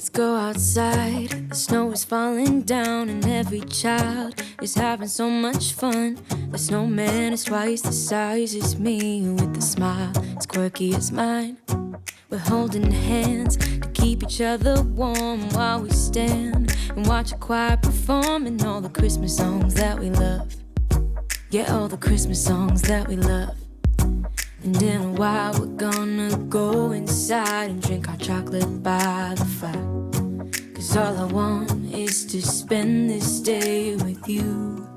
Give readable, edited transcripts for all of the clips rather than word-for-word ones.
Let's go outside. The snow is falling down and every child is having so much fun. The snowman is twice the size as me, with a smile as quirky as mine. We're holding hands to keep each other warm while we stand and watch a choir performing all the Christmas songs that we love. Yeah, all the Christmas songs that we love. And in a while we're gonna go inside and drink our chocolate by the fire. 'Cause all I want is to spend this day with you.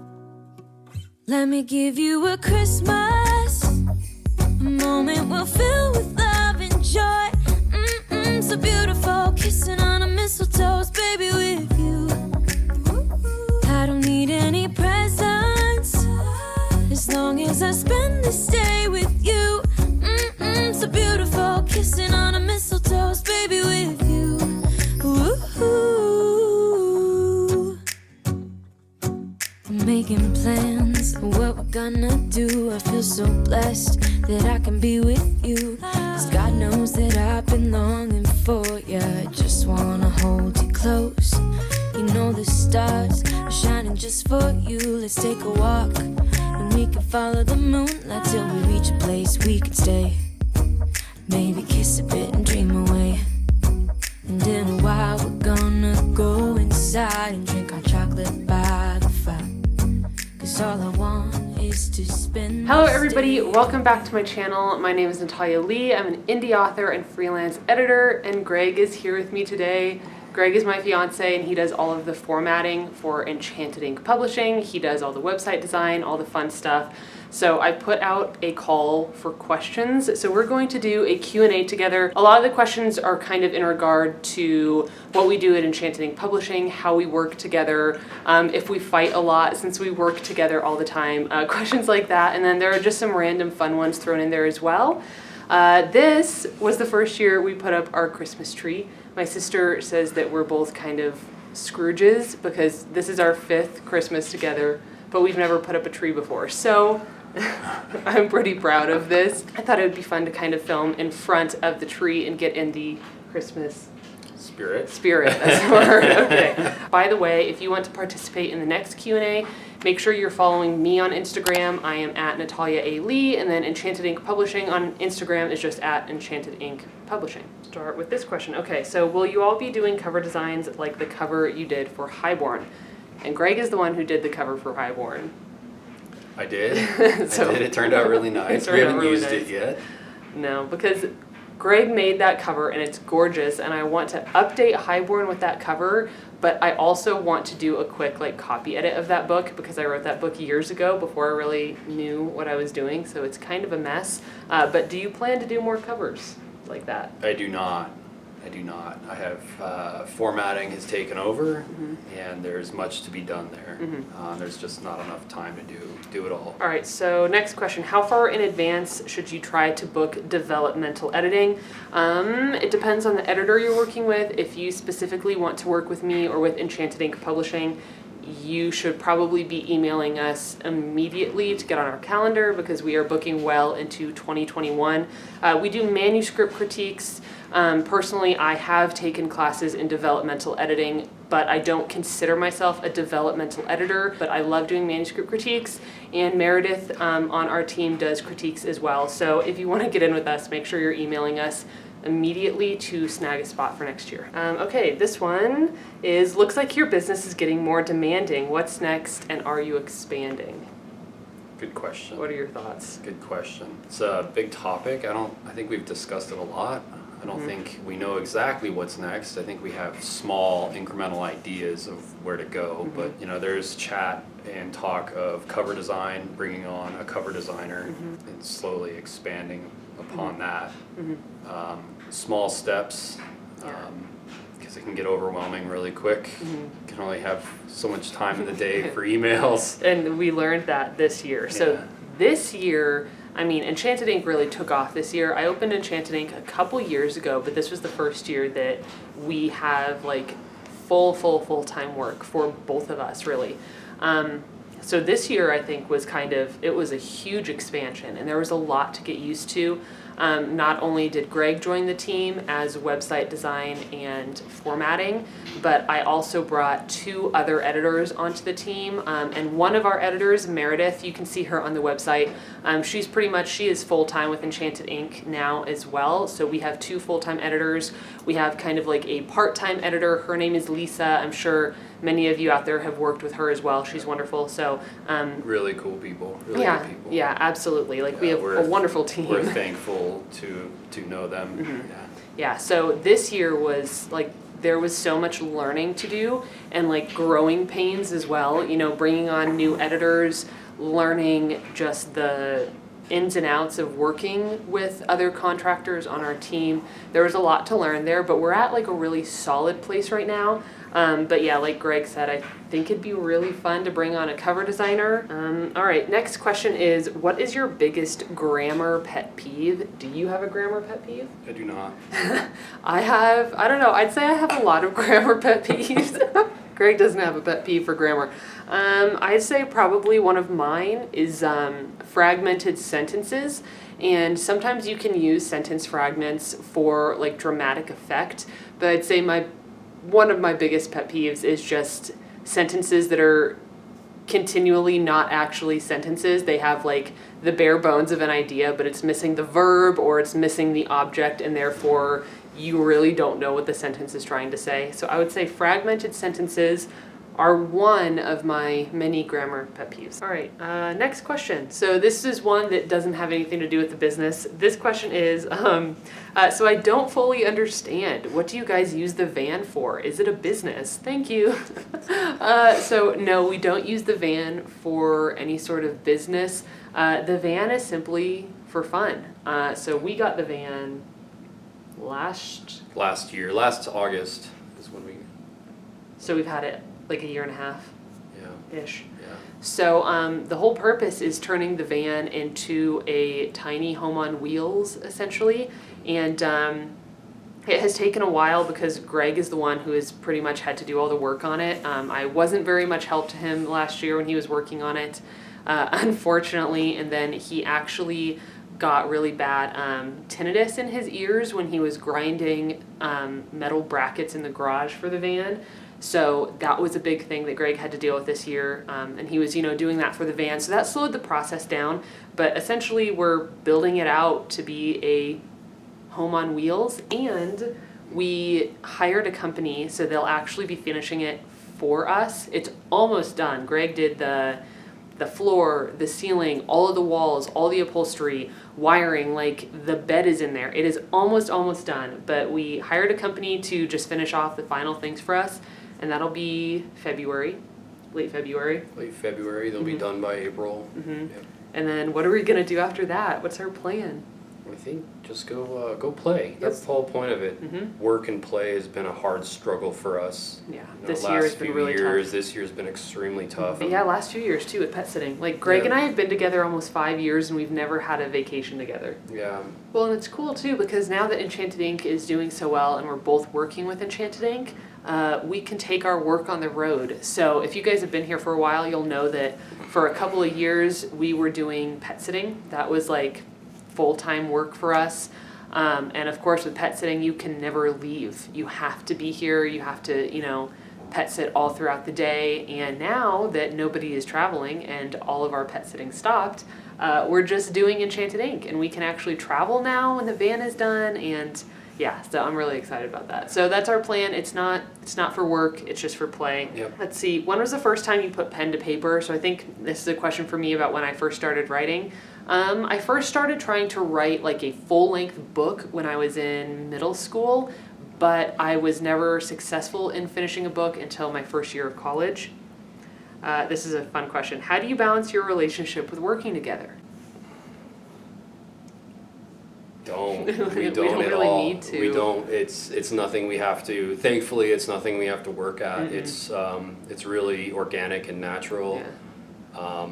Let me give you a Christmas, a moment we'll fill with love and joy. So beautiful, kissing on a mistletoe, baby, with you. I don't need any presents, as long as I spend this day with you. So beautiful, kissing on a mistletoe, baby, with you. Ooh. I'm making plans of what we're gonna do. I feel so blessed that I can be with you, 'cause God knows that I've been longing for you. I just wanna hold you close. You know the stars are shining just for you. Let's take a walk and we can follow the moonlight till we reach a place we can stay. Maybe kiss a bit and dream away. And in a while we're gonna go inside and drink our chocolate by the fire. 'Cause all I want is to spend. Hello everybody, welcome back to my channel. My name is Natalia Leigh. I'm an indie author and freelance editor, and Greg is here with me today. Greg is my fiance and he does all of the formatting for Enchanted Ink Publishing. He does all the website design, all the fun stuff. So I put out a call for questions. So we're going to do a Q&A together. A lot of the questions are kind of in regard to what we do at Enchanted Ink Publishing, how we work together, if we fight a lot since we work together all the time, questions like that. And then there are just some random fun ones thrown in there as well. This was the first year we put up our Christmas tree. My sister says that we're both kind of Scrooges because this is our 5th Christmas together, but we've never put up a tree before. So I'm pretty proud of this. I thought it would be fun to kind of film in front of the tree and get in the Christmas Spirit, that's the word. Okay. By the way, if you want to participate in the next Q&A, make sure you're following me on Instagram. I am at Natalia A. Leigh, and then Enchanted Ink Publishing on Instagram is just at Enchanted Ink Publishing. Start with this question. Okay, so will you all be doing cover designs like the cover you did for Highborn? And Greg is the one who did the cover for Highborn. I did. It turned out really nice. We haven't used it yet. No, because Greg made that cover and it's gorgeous, and I want to update Highborn with that cover, but I also want to do a quick copy edit of that book because I wrote that book years ago before I really knew what I was doing, so it's kind of a mess. But do you plan to do more covers like that? I do not. I have formatting has taken over, and there's much to be done there. There's just not enough time to do it all. All right, so next question. How far in advance should you try to book developmental editing? It depends on the editor you're working with. If you specifically want to work with me or with Enchanted Ink Publishing, you should probably be emailing us immediately to get on our calendar because we are booking well into 2021. We do manuscript critiques. Personally, I have taken classes in developmental editing, but I don't consider myself a developmental editor, but I love doing manuscript critiques, and Meredith on our team does critiques as well. So if you want to get in with us, make sure you're emailing us immediately to snag a spot for next year. Okay, this one is, looks like your business is getting more demanding. What's next, and are you expanding? Good question. What are your thoughts? Good question. It's a big topic. I think we've discussed it a lot. I don't think we know exactly what's next. I think we have small incremental ideas of where to go, but there's chat and talk of cover design, bringing on a cover designer, and slowly expanding upon that. Small steps, because it can get overwhelming really quick. You can only have so much time in the day for emails. And we learned that this year. So this year, Enchanted Ink really took off this year. I opened Enchanted Ink a couple years ago, but this was the first year that we have full-time work for both of us, really. So this year, I think, was it was a huge expansion, and there was a lot to get used to. Not only did Greg join the team as website design and formatting, but I also brought 2 other editors onto the team. And one of our editors, Meredith, you can see her on the website. She is full-time with Enchanted Ink now as well. So we have 2 full-time editors. We have kind of like a part-time editor. Her name is Lisa. I'm sure many of you out there have worked with her as well. She's wonderful. So really cool people. Really yeah, good people. yeah, absolutely. Like we have a wonderful team. We're thankful to know them. Mm-hmm. Yeah. Yeah. So this year was like there was so much learning to do and like growing pains as well. You know, bringing on new editors, learning just the ins and outs of working with other contractors on our team. There was a lot to learn there, but we're at like a really solid place right now. But yeah, like Greg said, I think it'd be really fun to bring on a cover designer. All right, next question is, what is your biggest grammar pet peeve? Do you have a grammar pet peeve? I do not. I don't know, I'd say I have a lot of grammar pet peeves. Greg doesn't have a pet peeve for grammar. I'd say probably one of mine is fragmented sentences. And sometimes you can use sentence fragments for like dramatic effect, but I'd say one of my biggest pet peeves is just sentences that are continually not actually sentences. They have like the bare bones of an idea, but it's missing the verb or it's missing the object, and therefore you really don't know what the sentence is trying to say. So I would say fragmented sentences are one of my many grammar pet peeves. All right, next question. So this is one that doesn't have anything to do with the business. This question is, so I don't fully understand. What do you guys use the van for? Is it a business? Thank you. So no, we don't use the van for any sort of business. The van is simply for fun. So we got the van last August is when we. So we've had it like a year and a half. Yeah. Ish. Yeah. So the whole purpose is turning the van into a tiny home on wheels, essentially. And it has taken a while because Greg is the one who has pretty much had to do all the work on it. I wasn't very much help to him last year when he was working on it, unfortunately. And then he actually got really bad tinnitus in his ears when he was grinding metal brackets in the garage for the van. So that was a big thing that Greg had to deal with this year, and he was, doing that for the van. So that slowed the process down, but essentially we're building it out to be a home on wheels, and we hired a company, so they'll actually be finishing it for us. It's almost done. Greg did the floor, the ceiling, all of the walls, all the upholstery, wiring, like the bed is in there. It is almost done, but we hired a company to just finish off the final things for us. And that'll be late February. They'll be done by April. Mm-hmm. Yep. And then what are we going to do after that? What's our plan? I think just go play. That's the whole point of it. Mm-hmm. Work and play has been a hard struggle for us. Yeah, this year has been really tough. This year's been extremely tough. But yeah, last 2 years too with pet sitting. Like Greg and I have been together almost 5 years, and we've never had a vacation together. Yeah. Well, and it's cool too because now that Enchanted Ink is doing so well, and we're both working with Enchanted Ink, we can take our work on the road. So if you guys have been here for a while, you'll know that for a couple of years we were doing pet sitting. That was like full-time work for us. And of course with pet sitting, you can never leave. You have to be here. You have to, pet sit all throughout the day. And now that nobody is traveling and all of our pet sitting stopped, we're just doing Enchanted Ink, and we can actually travel now when the van is done. And yeah, so I'm really excited about that. So that's our plan. It's not for work, it's just for play. Yep. Let's see, when was the first time you put pen to paper? So I think this is a question for me about when I first started writing. I first started trying to write like a full-length book when I was in middle school, but I was never successful in finishing a book until my first year of college. This is a fun question. How do you balance your relationship with working together? We don't We at really all. need to. We don't. It's nothing we have to. Thankfully, it's nothing we have to work at. Mm-hmm. It's really organic and natural. Yeah.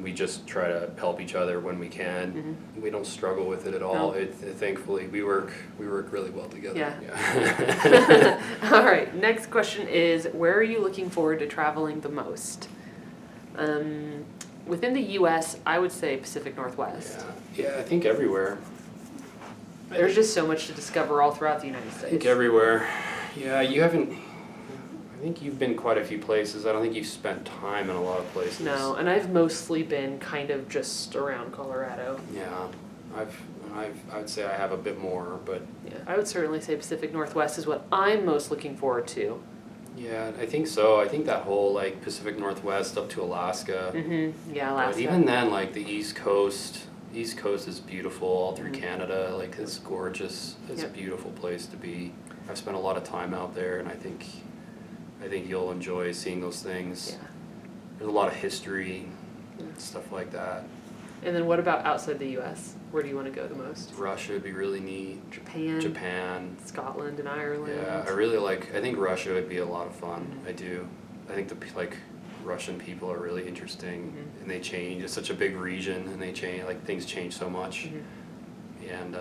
We just try to help each other when we can. Mm-hmm. We don't struggle with it at all. No. Thankfully, we work really well together. Yeah. All right. Next question is, where are you looking forward to traveling the most? Within the U.S., I would say Pacific Northwest. Yeah, I think everywhere. There's just so much to discover all throughout the United States. I think everywhere. Yeah, you haven't. I think you've been quite a few places. I don't think you've spent time in a lot of places. No, and I've mostly been kind of just around Colorado. Yeah, I'd say I have a bit more, but Yeah, I would certainly say Pacific Northwest is what I'm most looking forward to. yeah, I think so. I think that whole like Pacific Northwest up to Alaska. Yeah, But Alaska. even then, like the East Coast is beautiful all through Canada. Like it's gorgeous. It's Yep. a beautiful place to be. I've spent a lot of time out there, and I think you'll enjoy seeing those things. Yeah. There's a lot of history, stuff like that. And then what about outside the U.S.? Where do you want to go the most? Russia would be really neat. Japan. Japan. Scotland and Ireland. Yeah, I think Russia would be a lot of fun. I do. I think Russian people are really interesting, and they change. It's such a big region, and they change. Like things change so much. And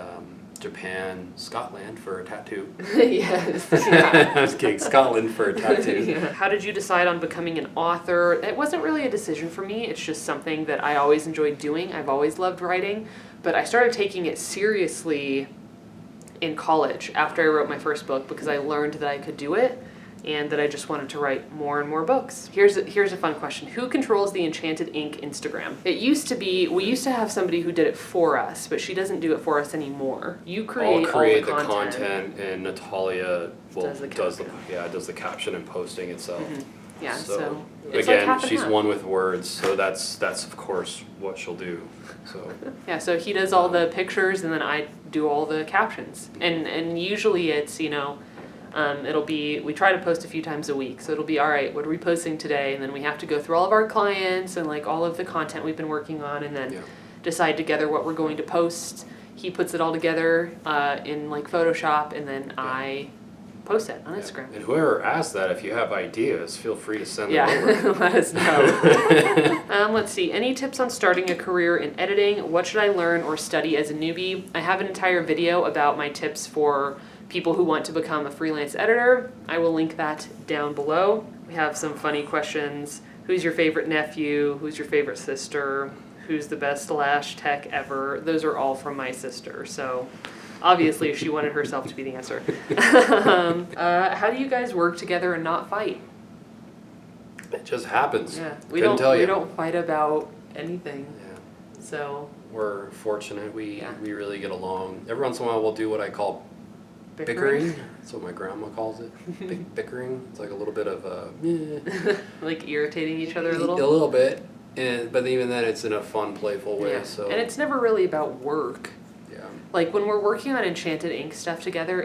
Japan, Scotland for a tattoo. Yes. I was kidding. Scotland for a tattoo. Yeah. How did you decide on becoming an author? It wasn't really a decision for me. It's just something that I always enjoyed doing. I've always loved writing, but I started taking it seriously in college after I wrote my first book because I learned that I could do it and that I just wanted to write more and more books. Here's a fun question. Who controls the Enchanted Ink Instagram? It used to be, we used to have somebody who did it for us, but she doesn't do it for us anymore. You create I'll create all the content, and Natalia does the caption and posting itself. Yeah, so it's like again, half and she's half. one with words, so that's of course what she'll do. So Yeah, so he does all the pictures and then I do all the captions. And usually it's, it'll be, we try to post a few times a week. So it'll be, all right, what are we posting today? And then we have to go through all of our clients and like all of the content we've been working on and then decide together what we're going to post. He puts it all together in like Photoshop and then I post it on Instagram. And whoever asked that, if you have ideas, feel free to send them over. Let us know. Let's see. Any tips on starting a career in editing? What should I learn or study as a newbie? I have an entire video about my tips for people who want to become a freelance editor. I will link that down below. We have some funny questions. Who's your favorite nephew? Who's your favorite sister? Who's the best Lash tech ever? Those are all from my sister, so obviously she wanted herself to be the answer. How do you guys work together and not fight? It just happens. Yeah, we don't fight about anything. Yeah. So We're fortunate. We Yeah. we really get along. Every once in a while, we'll do what I call bickering. That's what my grandma calls it. Bickering. It's like a little bit of like irritating each other a a little. little bit, but even then, it's in a fun, playful way. Yeah. So And it's never really about work. yeah. Like when we're working on Enchanted Ink stuff together,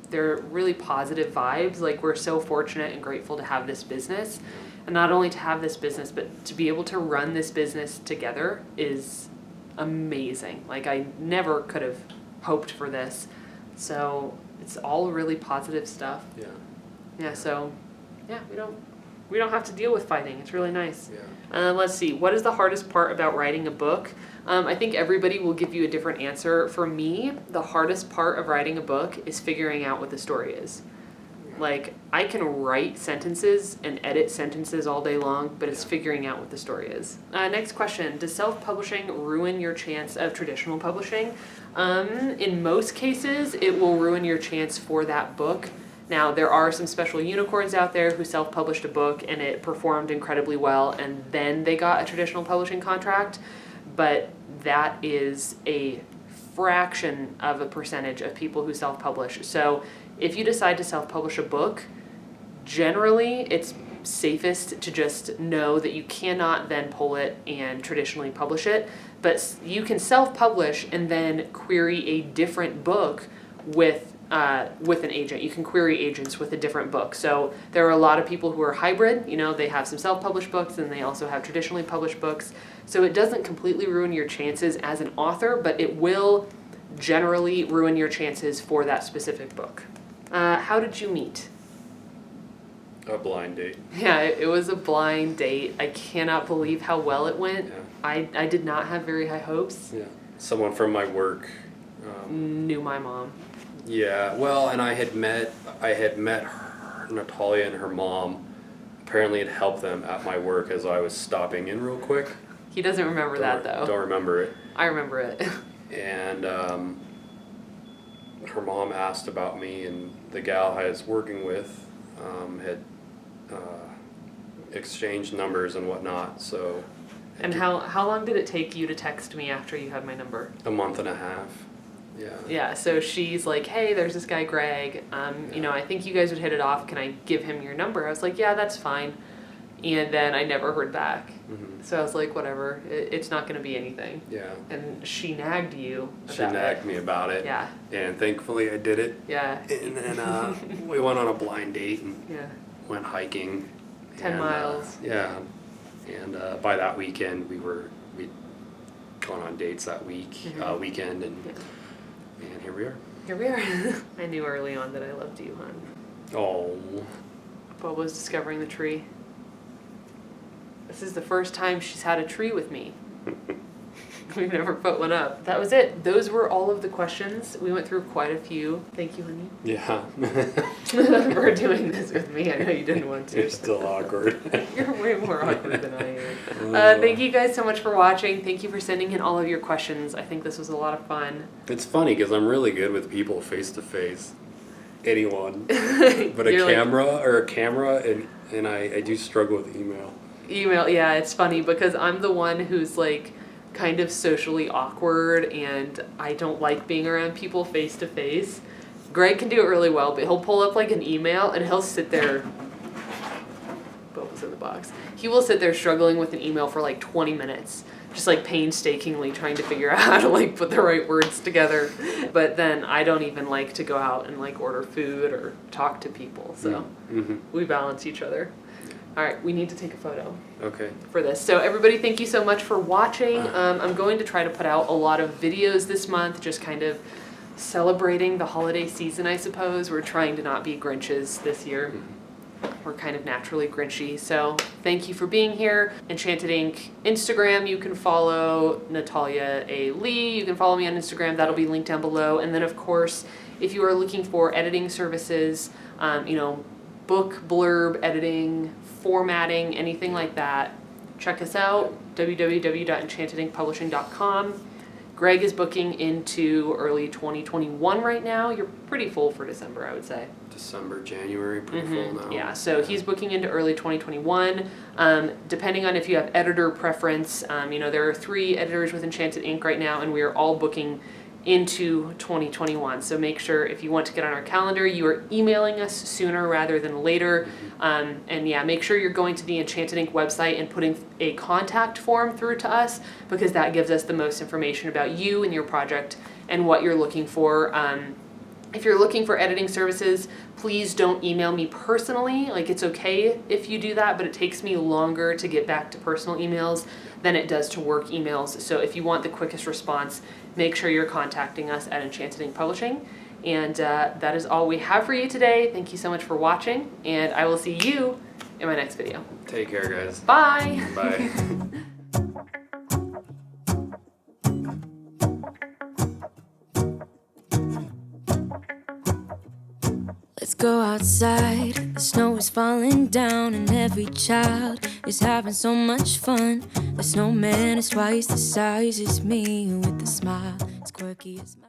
they're really positive vibes. Like we're so fortunate and grateful to have this business. And not only to have this business, but to be able to run this business together is amazing. Like I never could have hoped for this. So it's all really positive stuff. Yeah. Yeah, so yeah, we don't have to deal with fighting. It's really nice. Yeah. Let's see. What is the hardest part about writing a book? I think everybody will give you a different answer. For me, the hardest part of writing a book is figuring out what the story is. Like, I can write sentences and edit sentences all day long, but it's figuring out what the story is. Next question. Does self-publishing ruin your chance of traditional publishing? In most cases, it will ruin your chance for that book. Now, there are some special unicorns out there who self-published a book and it performed incredibly well, and then they got a traditional publishing contract, but that is a fraction of a percentage of people who self-publish. So if you decide to self-publish a book, generally it's safest to just know that you cannot then pull it and traditionally publish it, but you can self-publish and then query a different book with an agent. You can query agents with a different book. So there are a lot of people who are hybrid. They have some self-published books and they also have traditionally published books. So it doesn't completely ruin your chances as an author, but it will generally ruin your chances for that specific book. How did you meet? A blind date. Yeah, it was a blind date. I cannot believe how well it went. Yeah. I did not have very high hopes. Yeah. Someone from my work. Knew my mom. Yeah. Well, and I had met her, Natalia and her mom. Apparently, it helped them at my work as I was stopping in real quick. He doesn't remember that though. Don't remember it. I remember it. And her mom asked about me, and the gal I was working with had exchanged numbers and whatnot. So. And how long did it take you to text me after you had my number? A month and a half. Yeah. Yeah, so she's like, hey, there's this guy Greg, you know, I think you guys would hit it off, can I give him your number? I was like, yeah, that's fine. And then I never heard back. Mm-hmm. So I was like, whatever, it's not going to be anything. Yeah. And she nagged you about She nagged me about it. Yeah. And thankfully I did it. Yeah. And then we went on a blind date and Yeah. went hiking. 10 miles. Yeah. And by that weekend we'd gone on dates that weekend, and here we are. Here we are. I knew early on that I loved you, hon. Oh. Bob was discovering the tree. This is the first time she's had a tree with me. We've never put one up. That was it. Those were all of the questions. We went through quite a few. Thank you, honey. Yeah. For doing this with me. I know you didn't want to. You're still awkward. You're way more awkward than I am. Thank you guys so much for watching. Thank you for sending in all of your questions. I think this was a lot of fun. It's funny because I'm really good with people face to face. Anyone. But a camera and I do struggle with email. Email, yeah, it's funny because I'm the one who's like kind of socially awkward and I don't like being around people face to face. Greg can do it really well, but he'll pull up like an email and he'll sit there. Boba's in the box. He will sit there struggling with an email for like 20 minutes, just like painstakingly trying to figure out how to like put the right words together. But then I don't even like to go out and like order food or talk to people, so we balance each other. All right, we need to take a photo. Okay. For this. So everybody, thank you so much for watching. I'm going to try to put out a lot of videos this month, just kind of celebrating the holiday season, I suppose. We're trying to not be Grinches this year. We're kind of naturally Grinchy. So thank you for being here. Enchanted Ink Instagram, you can follow Natalia Leigh. You can follow me on Instagram. That'll be linked down below. And then, of course, if you are looking for editing services, you know, book blurb editing, formatting, anything like that, check us out, www.enchantedinkpublishing.com. Greg is booking into early 2021 right now. You're pretty full for December, I would say. December, January, pretty full now. Yeah, so he's booking into early 2021. Depending on if you have editor preference, you know, there are 3 editors with Enchanted Ink right now, and we are all booking into 2021. So make sure if you want to get on our calendar, you are emailing us sooner rather than later. And yeah, make sure you're going to the Enchanted Ink website and putting a contact form through to us, because that gives us the most information about you and your project and what you're looking for. If you're looking for editing services, please don't email me personally. Like, it's okay if you do that, but it takes me longer to get back to personal emails than it does to work emails. So if you want the quickest response, make sure you're contacting us at Enchanted Ink Publishing. And that is all we have for you today. Thank you so much for watching, and I will see you in my next video. Take care, guys. Bye. Bye. Let's go outside, the snow is falling down and every child is having so much fun. The snowman is twice the size as me with a smile as quirky as my